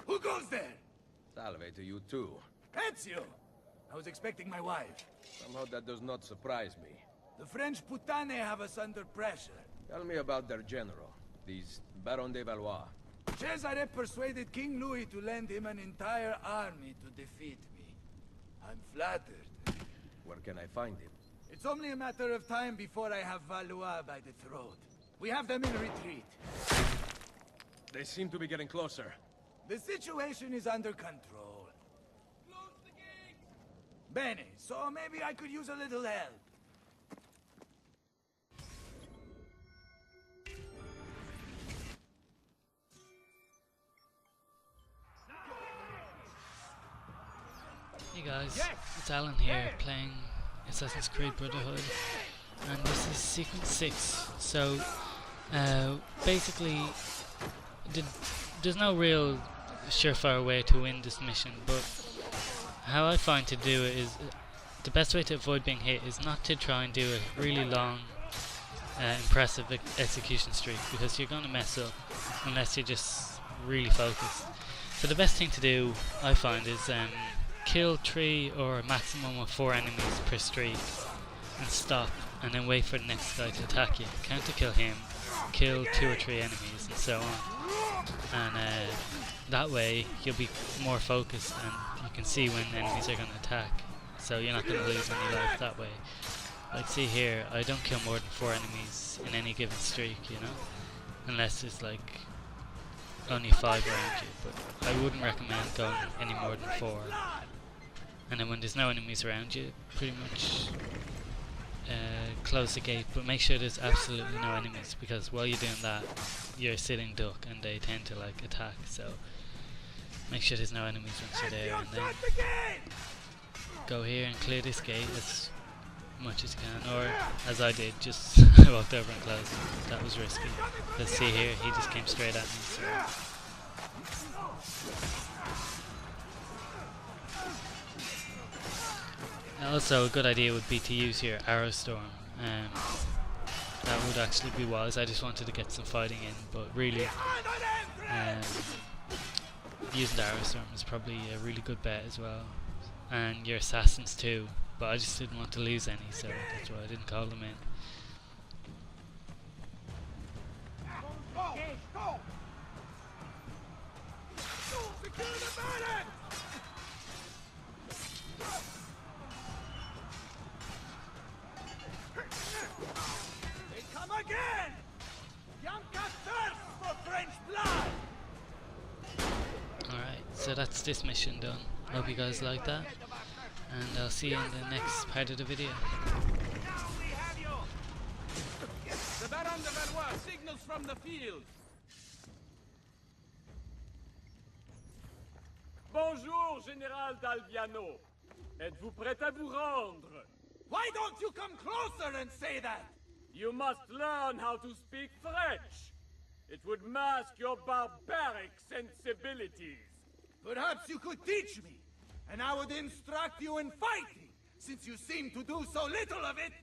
Who goes there? Salve to you too. Ezio! I was expecting my wife. Somehow that does not surprise me. The French putane have us under pressure. Tell me about their general, these Baron de Valois. Cesare persuaded King Louis to lend him an entire army to defeat me. I'm flattered. Where can I find him? It's only a matter of time before I have Valois by the throat. We have them in retreat. They seem to be getting closer. The situation is under control. Close the gate! Bene, so maybe I could use a little help. Hey guys, it's Alan here playing Assassin's Creed Brotherhood, and this is sequence 6. So basically there's no real surefire way to win this mission, but how I find to do it is the best way to avoid being hit is not to try and do a really long impressive execution streak, because you're going to mess up unless you're just really focused. So the best thing to do, I find, is kill 3 or a maximum of 4 enemies per streak and stop, and then wait for the next guy to attack you. Counter kill him, kill 2 or 3 enemies, and so on. And that way you'll be more focused and you can see when enemies are going to attack, so you're not going to lose any life that way. Like, see here, I don't kill more than 4 enemies in any given streak, you know, unless it's like only 5 around you, but I wouldn't recommend going any more than 4. And then when there's no enemies around you, pretty much close the gate, but make sure there's absolutely no enemies, because while you're doing that, you're a sitting duck and they tend to like attack, so make sure there's no enemies once you're there, and then go here and clear this gate as much as you can, or as I did, just walked over and closed it. That was risky. Let's see here, he just came straight at me, so. Also, a good idea would be to use your arrow storm. That would actually be wise. I just wanted to get some fighting in, but really, using the arrow storm is probably a really good bet as well. And your assassins too, but I just didn't want to lose any, so that's why I didn't call them in. So that's this mission done. Hope you guys like that, and I'll see you in the next part of the video. The Baron de Valois signals from the field. Bonjour, Général d'Alviano. Êtes-vous prêt à vous rendre? Why don't you come closer and say that? You must learn how to speak French. It would mask your barbaric sensibilities. Perhaps you could teach me, and I would instruct you in fighting, since you seem to do so little of it.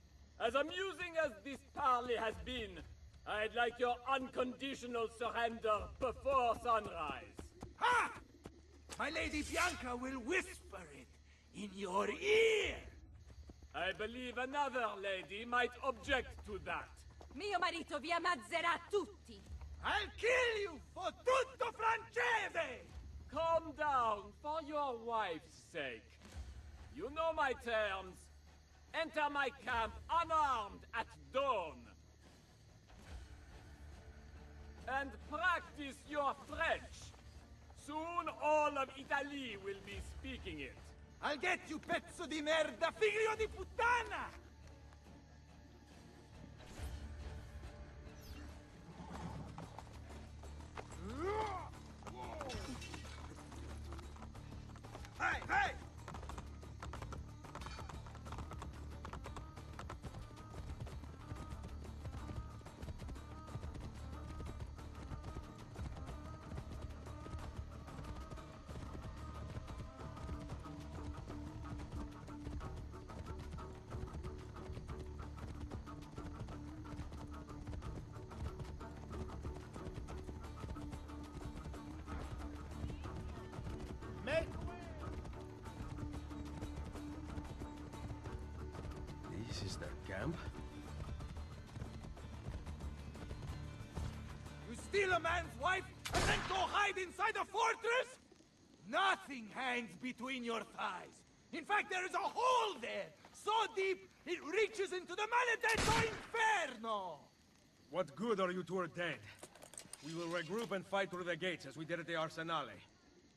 As amusing as this parley has been, I'd like your unconditional surrender before sunrise. Ha! My Lady Bianca will whisper it in your ear. I believe another lady might object to that. Mio marito vi ammazzerà tutti. I'll kill you for tutto francese! Calm down, for your wife's sake. You know my terms. Enter my camp unarmed at dawn. And practice your French. Soon all of Italy will be speaking it. I'll get you, pezzo di merda, figlio di puttana! Hey, hey! This is their camp? You steal a man's wife and then go hide inside a fortress? Nothing hangs between your thighs. In fact, there is a hole there, so deep it reaches into the maledetto inferno! What good are you two are dead? We will regroup and fight through the gates as we did at the Arsenale.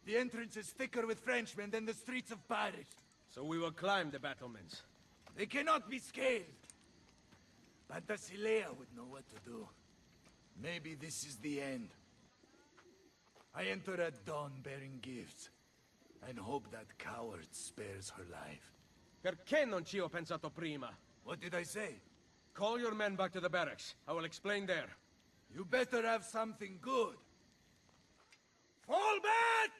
The entrance is thicker with Frenchmen than the streets of Paris. So we will climb the battlements. They cannot be scaled. But Basilea would know what to do. Maybe this is the end. I enter at dawn bearing gifts, and hope that coward spares her life. Perché non ci ho pensato prima? What did I say? Call your men back to the barracks. I will explain there. You better have something good. Fall back!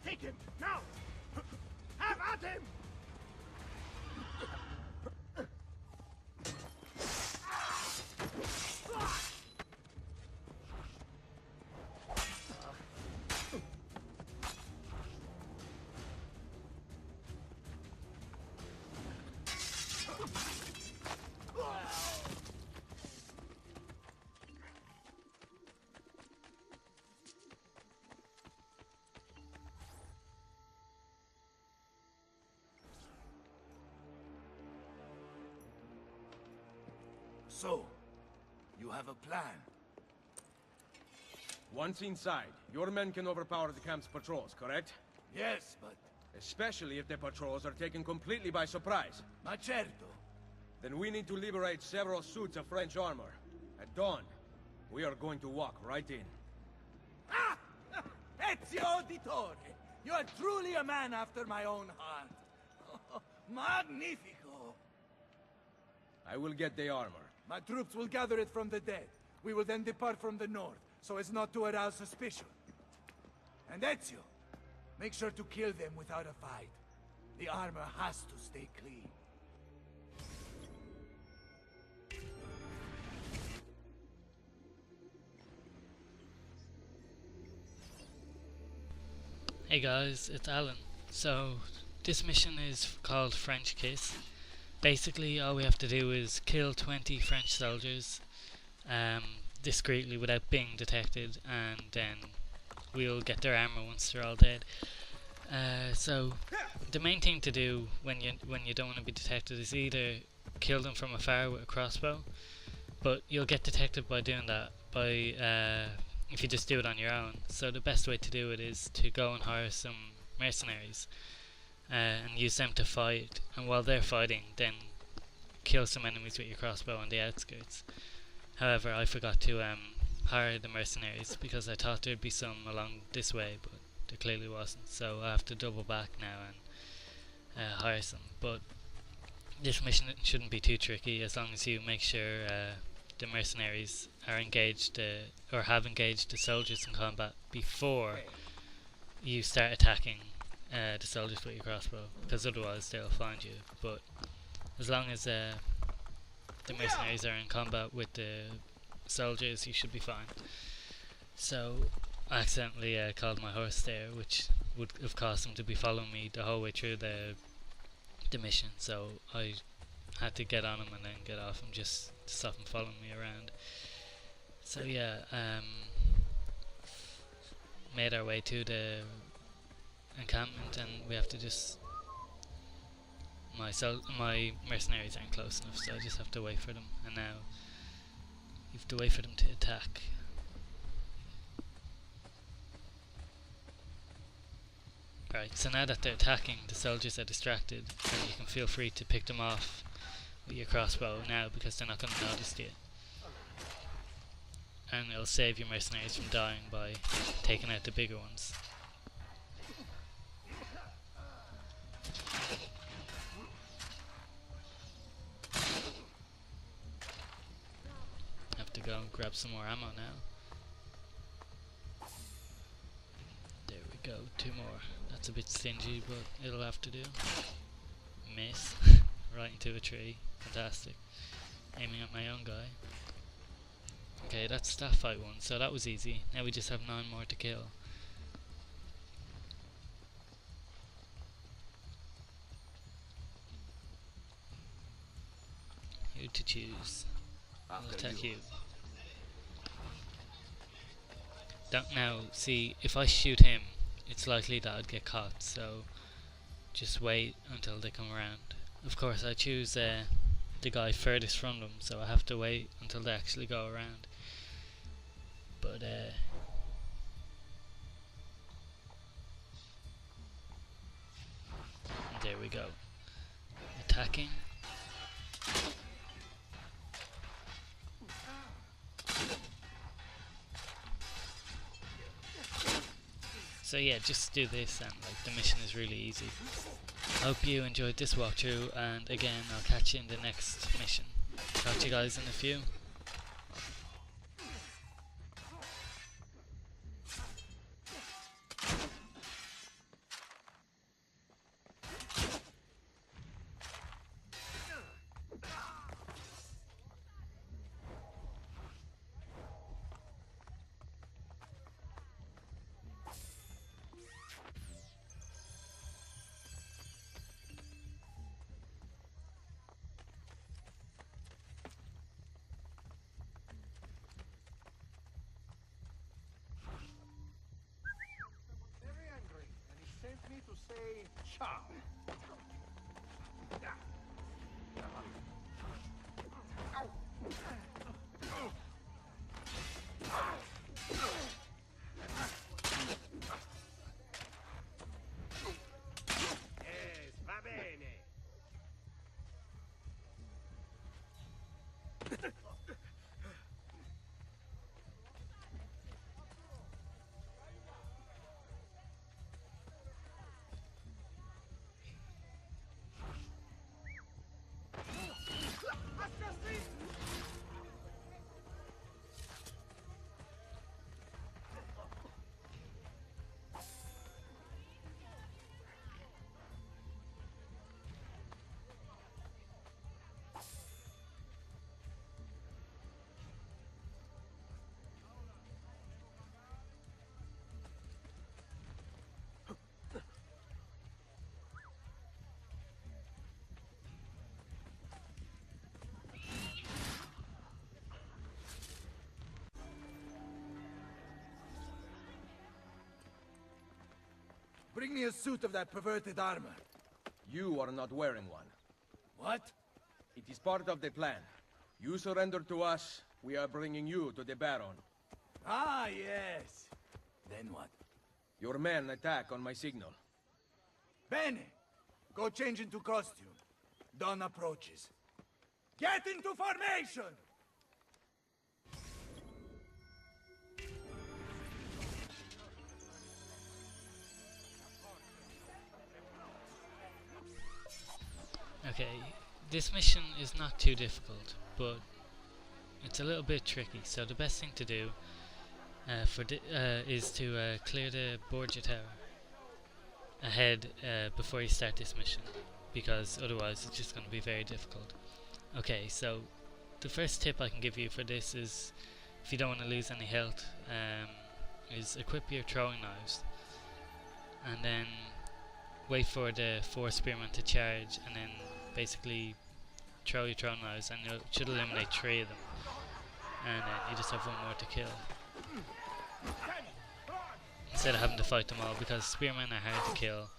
Take him, now! Have at him! So, you have a plan? Once inside, your men can overpower the camp's patrols, correct? Yes, but... Especially if the patrols are taken completely by surprise. Ma certo. Then we need to liberate several suits of French armor. At dawn, we are going to walk right in. Ah! Ezio Auditore! You are truly a man after my own heart. Magnifico! I will get the armor. My troops will gather it from the dead. We will then depart from the north, so as not to arouse suspicion. And Ezio, make sure to kill them without a fight. The armor has to stay clean. Hey guys, it's Alan. So, this mission is called French Kiss. Basically, all we have to do is kill 20 French soldiers discreetly without being detected, and then we'll get their armor once they're all dead. So, the main thing to do when you don't want to be detected is either kill them from afar with a crossbow, but you'll get detected by doing that if you just do it on your own. So the best way to do it is to go and hire some mercenaries and use them to fight, and while they're fighting, then kill some enemies with your crossbow on the outskirts. However, I forgot to hire the mercenaries because I thought there'd be some along this way, but there clearly wasn't, so I have to double back now and hire some. But this mission shouldn't be too tricky as long as you make sure the mercenaries are engaged or have engaged the soldiers in combat before you start attacking the soldiers with your crossbow, because otherwise they'll find you. But as long as the mercenaries are in combat with the soldiers, you should be fine. So I accidentally called my horse there, which would have caused him to be following me the whole way through the mission, so I had to get on him and then get off him just to stop him following me around. So yeah, made our way to the encampment, and we have to just my mercenaries aren't close enough, so I just have to wait for them. And now you have to wait for them to attack. Right, so now that they're attacking, the soldiers are distracted, and you can feel free to pick them off with your crossbow now, because they're not going to notice you. And it'll save your mercenaries from dying by taking out the bigger ones. Have to go and grab some more ammo now. There we go, 2 more. That's a bit stingy, but it'll have to do. Miss. Right into a tree. Fantastic. Aiming at my own guy. Okay, that's that fight one, so that was easy. Now we just have 9 more to kill. Who to choose? I'll attack you. Don't now see, if I shoot him, it's likely that I'd get caught, so just wait until they come around. Of course I choose the guy furthest from them, so I have to wait until they actually go around. But there we go. Attacking. So yeah, just do this and like the mission is really easy. Hope you enjoyed this walkthrough, and again I'll catch you in the next mission. Talk to you guys in a few. Me to say ciao. Va bene. Bring me a suit of that perverted armor. You are not wearing one. What? It is part of the plan. You surrender to us, we are bringing you to the Baron. Ah, yes. Then what? Your men attack on my signal. Bene! Go change into costume. Dawn approaches. Get into formation! Okay, this mission is not too difficult, but it's a little bit tricky, so the best thing to do is to clear the Borgia Tower ahead before you start this mission, because otherwise it's just going to be very difficult. Okay, so the first tip I can give you for this is, if you don't want to lose any health, is equip your throwing knives, and then wait for the 4 spearmen to charge, and then basically throw your throwing knives, and it should eliminate 3 of them, and then you just have 1 more to kill, instead of having to fight them all, because spearmen are hard to kill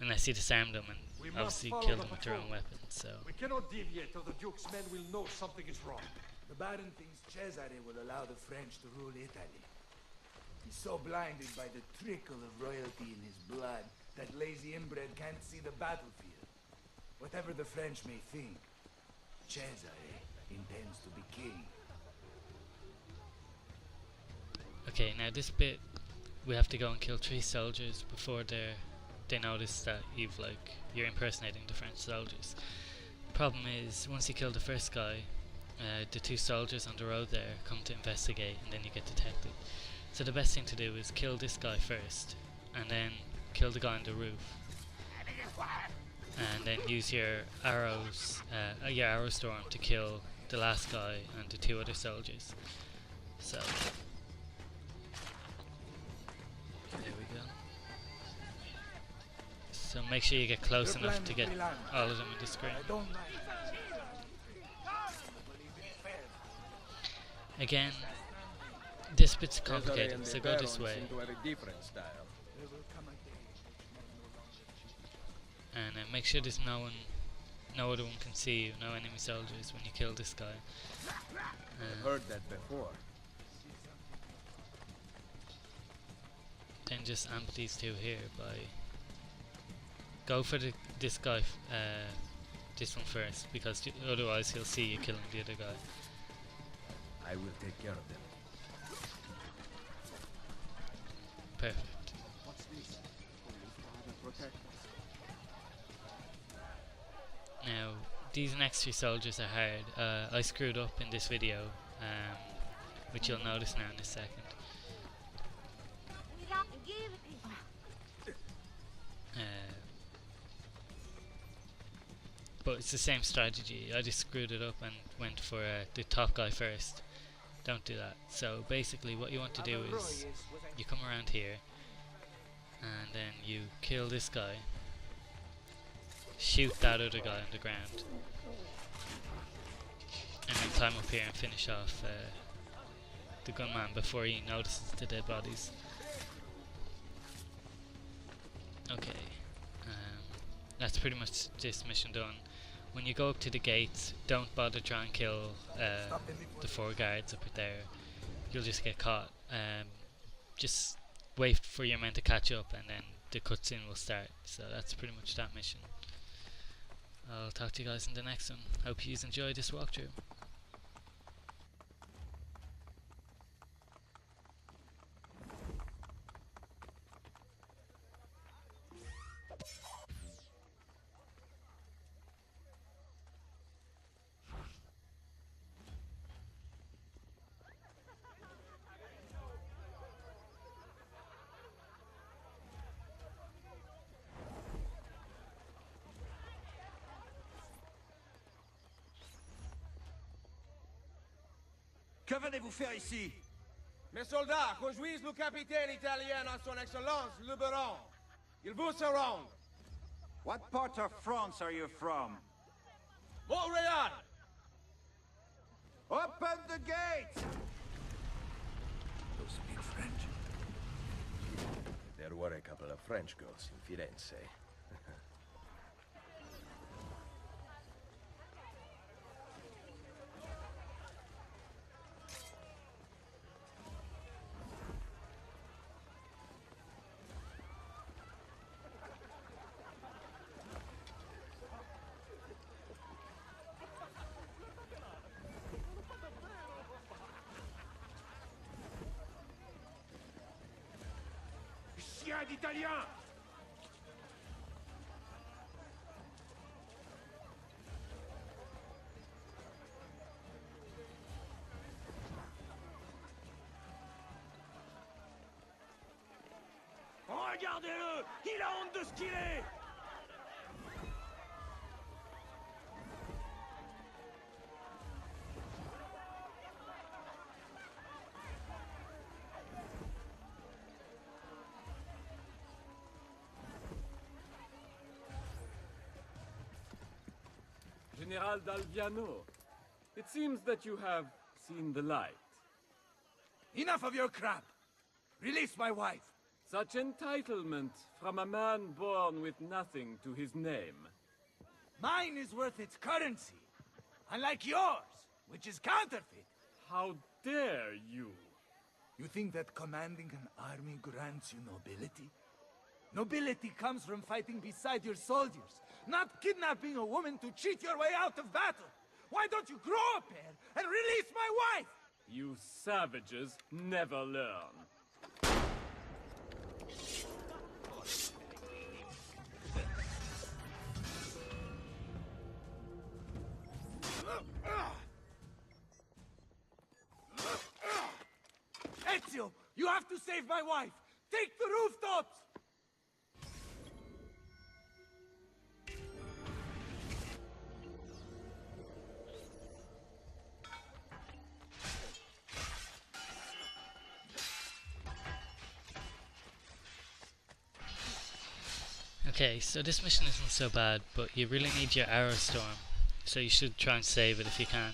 unless you disarm them, and obviously killed them with their own weapons, so... We cannot deviate or the Duke's men will know something is wrong. The Baron thinks Cesare will allow the French to rule Italy. He's so blinded by the trickle of royalty in his blood that lazy inbred can't see the battlefield. Whatever the French may think, Cesare intends to be king. Okay, now this bit, we have to go and kill 3 soldiers before they notice that you're impersonating the French soldiers. Problem is, once you kill the first guy, the 2 soldiers on the road there come to investigate, and then you get detected. So the best thing to do is kill this guy first, and then kill the guy on the roof, and then use your arrows, your arrow storm to kill the last guy and the 2 other soldiers. So there we go. So make sure you get close enough to get all of them in the screen. Again, this bit's complicated, so go this way. And make sure there's no other one can see you, no enemy soldiers when you kill this guy. I've heard that before. Then just amp these 2 here by... Go for this guy, this one first, because otherwise he'll see you killing the other guy. I will take care of them. Perfect. Now, these next 3 soldiers are hard. I screwed up in this video, which you'll notice now in a second. But it's the same strategy. I just screwed it up and went for the top guy first. Don't do that. So basically what you want to do is you come around here and then you kill this guy, shoot that other guy on the ground, and then climb up here and finish off the gunman before he notices the dead bodies. Okay, that's pretty much this mission done. When you go up to the gates, don't bother trying to kill the 4 guards up there. You'll just get caught. Just wait for your men to catch up and then the cutscene will start. So that's pretty much that mission. I'll talk to you guys in the next one. Hope you enjoyed this walkthrough. Que venez-vous faire ici? Mes soldats conduisent le capitaine italien à son excellence, le baron. Il vous surround. What part of France are you from? Montreal! Open the gate! Those speak French. There were a couple of French girls in Firenze. Chien d'Italien! Regardez-le! Il a honte de ce qu'il est! General d'Alviano, it seems that you have seen the light. Enough of your crap! Release my wife! Such entitlement from a man born with nothing to his name. Mine is worth its currency, unlike yours, which is counterfeit. How dare you? You think that commanding an army grants you nobility? Nobility comes from fighting beside your soldiers, not kidnapping a woman to cheat your way out of battle. Why don't you grow a pair and release my wife? You savages never learn. Ezio, you have to save my wife! Take the rooftops! Okay, so this mission isn't so bad, but you really need your arrow storm, so you should try and save it if you can.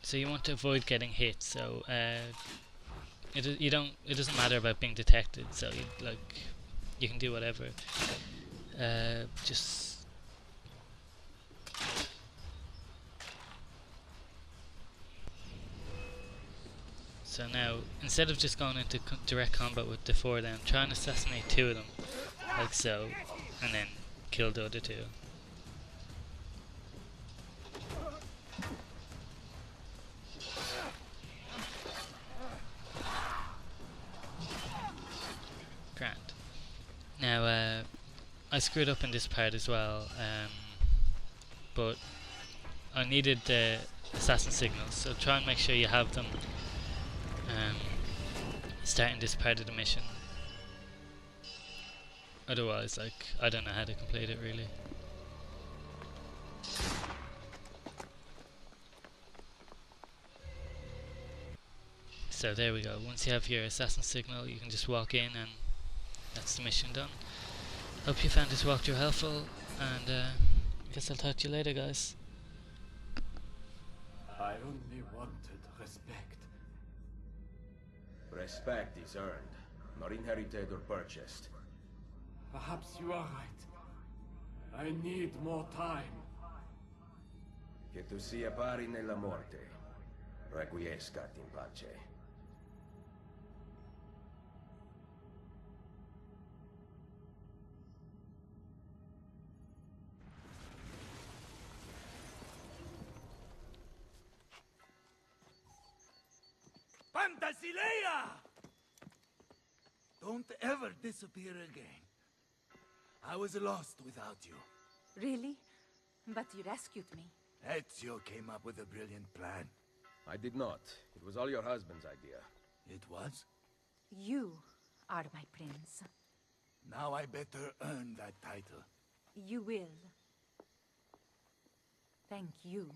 So you want to avoid getting hit. So it doesn't matter about being detected. So you can do whatever. Just. So now, instead of just going into direct combat with the 4 of them, try and assassinate 2 of them, like so, and then kill the other 2. Grand. Now, I screwed up in this part as well, but I needed the assassin signals, so try and make sure you have them. Starting this part of the mission. Otherwise, I don't know how to complete it really. So there we go. Once you have your assassin signal, you can just walk in and that's the mission done. Hope you found this walkthrough helpful, and I guess I'll talk to you later, guys. I only wanted respect. Respect is earned, not inherited or purchased. Perhaps you are right. I need more time. Che tu sia pari nella morte, requiescat in pace. Fantasilea! Don't ever disappear again. I was lost without you. Really? But you rescued me. Ezio came up with a brilliant plan. I did not. It was all your husband's idea. It was? You are my prince. Now I better earn that title. You will. Thank you.